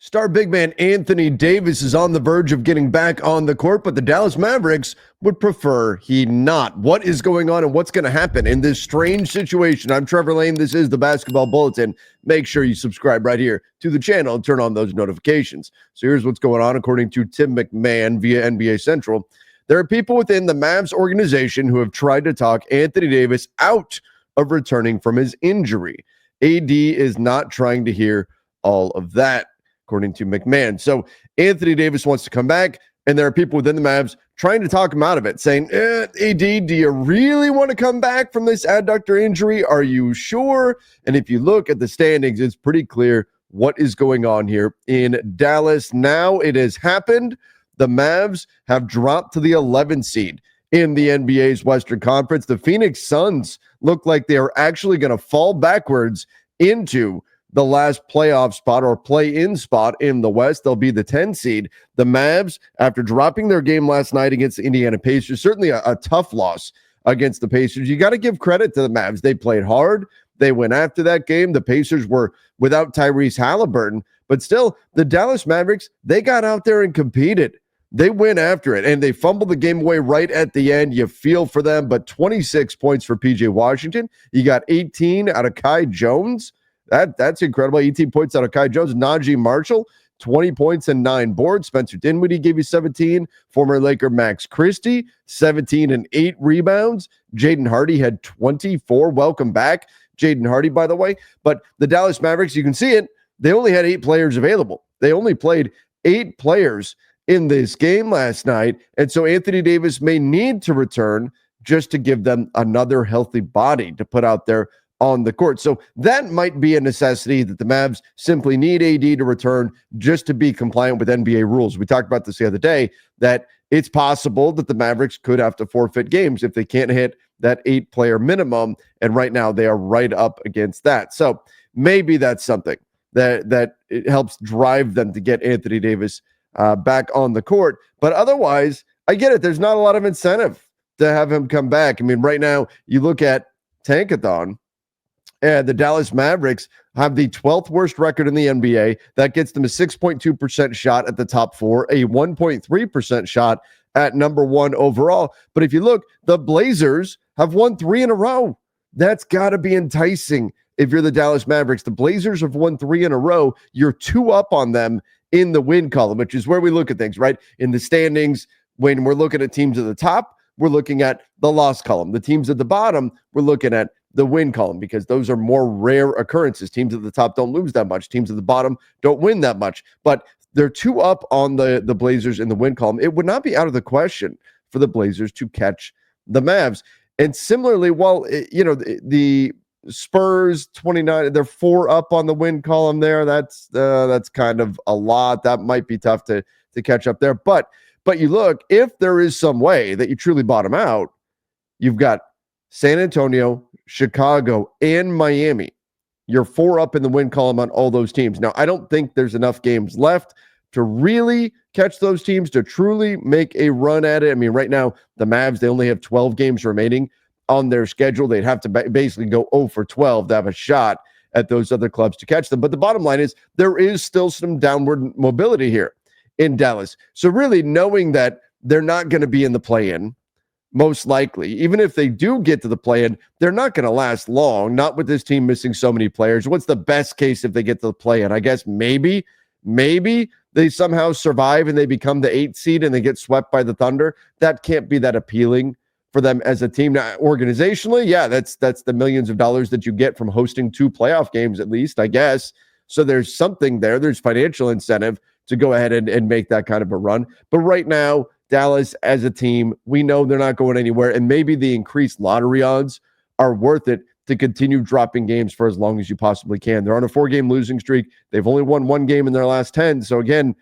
Star big man Anthony Davis is on the verge of getting back on the court, but the Dallas Mavericks would prefer he not. What is going on and what's going to happen in this strange situation? I'm Trevor Lane. This is the Basketball Bulletin. Make sure you subscribe right here to the channel and turn on those notifications. So here's what's going on. According to Tim McMahon via NBA Central, there are people within the Mavs organization who have tried to talk Anthony Davis out of returning from his injury. AD is not trying to hear all of that, according to McMahon. So Anthony Davis wants to come back, and there are people within the Mavs trying to talk him out of it, saying, AD, do you really want to come back from this adductor injury? Are you sure? And if you look at the standings, it's pretty clear what is going on here in Dallas. Now it has happened. The Mavs have dropped to the 11th seed in the NBA's Western Conference. The Phoenix Suns look like they are actually going to fall backwards into the last playoff spot or play-in spot in the West. They'll be the 10 seed. The Mavs, after dropping their game last night against the Indiana Pacers, certainly a tough loss against the Pacers. You got to give credit to the Mavs. They played hard. They went after that game. The Pacers were without Tyrese Halliburton, but still, the Dallas Mavericks, they got out there and competed. They went after it, and they fumbled the game away right at the end. You feel for them, but 26 points for P.J. Washington. You got 18 out of Kai Jones. That's incredible. 18 points out of Kai Jones. Najee Marshall, 20 points and 9 boards. Spencer Dinwiddie gave you 17. Former Laker Max Christie, 17 and 8 rebounds. Jaden Hardy had 24. Welcome back, Jaden Hardy, by the way. But the Dallas Mavericks, you can see it, they only had 8 players available. They only played 8 players in this game last night. And so Anthony Davis may need to return just to give them another healthy body to put out there on the court. So that might be a necessity that the Mavs simply need AD to return just to be compliant with NBA rules. We talked about this the other day, that it's possible that the Mavericks could have to forfeit games if they can't hit that 8-player minimum. And right now they are right up against that. So maybe that's something that it helps drive them to get Anthony Davis back on the court. But otherwise, I get it. There's not a lot of incentive to have him come back. I mean, right now you look at Tankathon, and the Dallas Mavericks have the 12th worst record in the NBA. That gets them a 6.2% shot at the top 4, a 1.3% shot at number 1 overall. But if you look, the Blazers have won 3 in a row. That's got to be enticing if you're the Dallas Mavericks. The Blazers have won 3 in a row. You're 2 up on them in the win column, which is where we look at things, right? In the standings, when we're looking at teams at the top, we're looking at the loss column. The teams at the bottom, we're looking at the win column, because those are more rare occurrences. Teams at the top don't lose that much. Teams at the bottom don't win that much. But they're 2 up on the Blazers in the win column. It would not be out of the question for the Blazers to catch the Mavs. And similarly, while the Spurs 29, they're 4 up on the win column there. That's kind of a lot. That might be tough to catch up there. But you look, if there is some way that you truly bottom out, you've got San Antonio, Chicago, and Miami. You're 4 up in the win column on all those teams. Now, I don't think there's enough games left to really catch those teams, to truly make a run at it. I mean, right now, the Mavs, they only have 12 games remaining on their schedule. They'd have to basically go 0 for 12 to have a shot at those other clubs to catch them. But the bottom line is there is still some downward mobility here in Dallas. So really knowing that they're not going to be in the play-in, most likely, even if they do get to the play-in, they're not going to last long, not with this team missing so many players. What's the best case if they get to the play-in? I guess maybe they somehow survive and they become the 8th seed and they get swept by the Thunder. That can't be that appealing for them as a team. Now, organizationally, yeah, that's the millions of dollars that you get from hosting 2 playoff games at least, I guess. So there's something there. There's financial incentive to go ahead and make that kind of a run. But right now, Dallas as a team, we know they're not going anywhere, and maybe the increased lottery odds are worth it to continue dropping games for as long as you possibly can. They're on a 4-game losing streak. They've only won 1 game in their last 10. So again,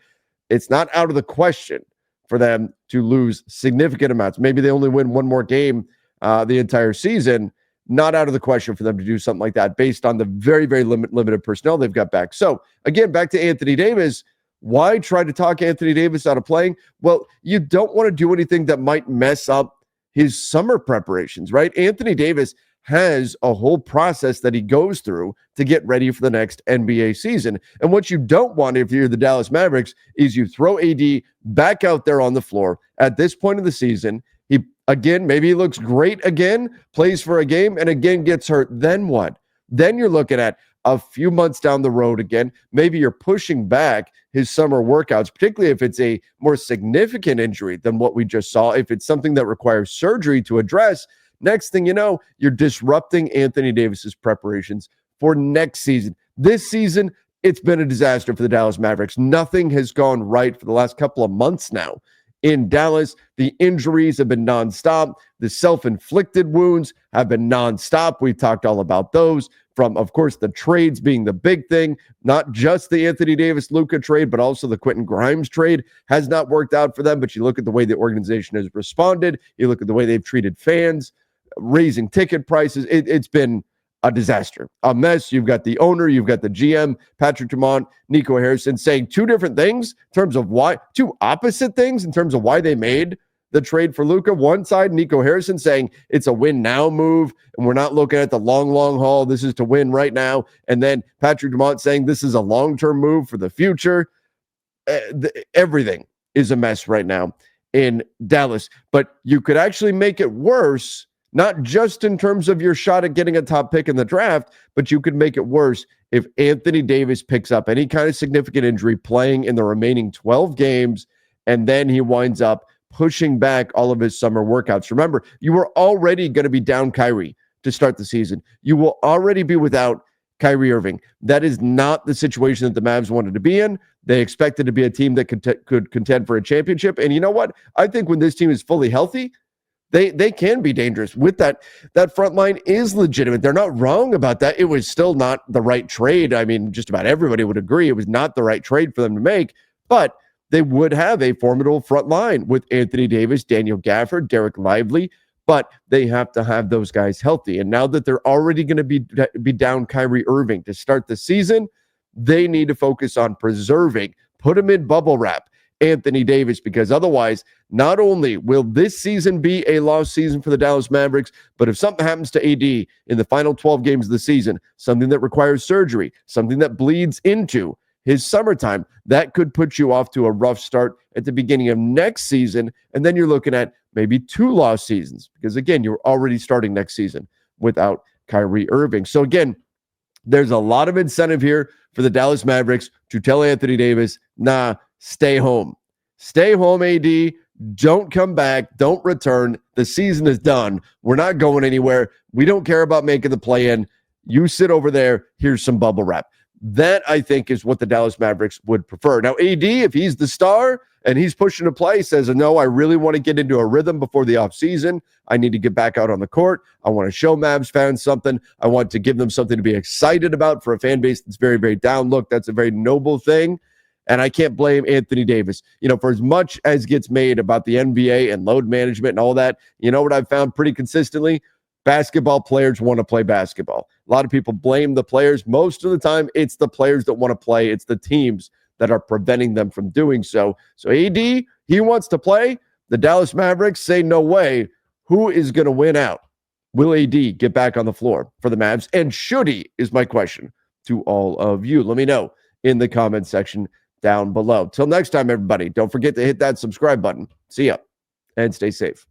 it's not out of the question for them to lose significant amounts. Maybe they only win 1 more game the entire season. Not out of the question for them to do something like that based on the very, very limited personnel they've got back. So again, back to Anthony Davis. Why try to talk Anthony Davis out of playing? Well, you don't want to do anything that might mess up his summer preparations, right? Anthony Davis has a whole process that he goes through to get ready for the next NBA season. And what you don't want if you're the Dallas Mavericks is you throw AD back out there on the floor at this point of the season. He, again, maybe he looks great again, plays for a game, and again gets hurt. Then what? Then you're looking at a few months down the road again. Maybe you're pushing back his summer workouts, particularly if it's a more significant injury than what we just saw. If it's something that requires surgery to address, next thing you know, you're disrupting Anthony Davis's preparations for next season. This season, it's been a disaster for the Dallas Mavericks. Nothing has gone right for the last couple of months now. In Dallas, the injuries have been nonstop. The self-inflicted wounds have been nonstop. We've talked all about those, from, of course, the trades being the big thing. Not just the Anthony Davis-Luka trade, but also the Quentin Grimes trade has not worked out for them. But you look at the way the organization has responded. You look at the way they've treated fans, raising ticket prices. It's been a disaster, a mess. You've got the owner, you've got the GM, Patrick Dumont, Nico Harrison, saying two different things in terms of why, two opposite things in terms of why they made the trade for Luka. One side, Nico Harrison saying it's a win now move, and we're not looking at the long haul. This is to win right now. And then Patrick Dumont saying this is a long-term move for the future. Everything is a mess right now in Dallas, but you could actually make it worse, not just in terms of your shot at getting a top pick in the draft, but you could make it worse if Anthony Davis picks up any kind of significant injury playing in the remaining 12 games, and then he winds up pushing back all of his summer workouts. Remember, you were already going to be down Kyrie to start the season. You will already be without Kyrie Irving. That is not the situation that the Mavs wanted to be in. They expected to be a team that could contend for a championship. And you know what? I think when this team is fully healthy, they can be dangerous. With that front line is legitimate. They're not wrong about that. It was still not the right trade. I mean, just about everybody would agree it was not the right trade for them to make, but they would have a formidable front line with Anthony Davis, Daniel Gafford, Derek Lively, but they have to have those guys healthy. And now that they're already going to be down Kyrie Irving to start the season, they need to focus on preserving, put him in bubble wrap, Anthony Davis, because otherwise, not only will this season be a lost season for the Dallas Mavericks, but if something happens to AD in the final 12 games of the season, something that requires surgery, something that bleeds into his summertime, that could put you off to a rough start at the beginning of next season. And then you're looking at maybe 2 lost seasons, because again, you're already starting next season without Kyrie Irving. So again, there's a lot of incentive here for the Dallas Mavericks to tell Anthony Davis, nah, stay home. Stay home, AD. Don't come back. Don't return. The season is done. We're not going anywhere. We don't care about making the play-in. You sit over there. Here's some bubble wrap. That, I think, is what the Dallas Mavericks would prefer. Now, AD, if he's the star and he's pushing to play, says, no, I really want to get into a rhythm before the offseason. I need to get back out on the court. I want to show Mavs fans something. I want to give them something to be excited about for a fan base that's very, very down. Look, that's a very noble thing. And I can't blame Anthony Davis. You know, for as much as gets made about the NBA and load management and all that, you know what I've found pretty consistently? Basketball players want to play basketball. A lot of people blame the players. Most of the time, it's the players that want to play. It's the teams that are preventing them from doing so. So AD, he wants to play. The Dallas Mavericks say no way. Who is going to win out? Will AD get back on the floor for the Mavs? And should he, is my question to all of you. Let me know in the comment section down below. Till next time, everybody, don't forget to hit that subscribe button. See ya and stay safe.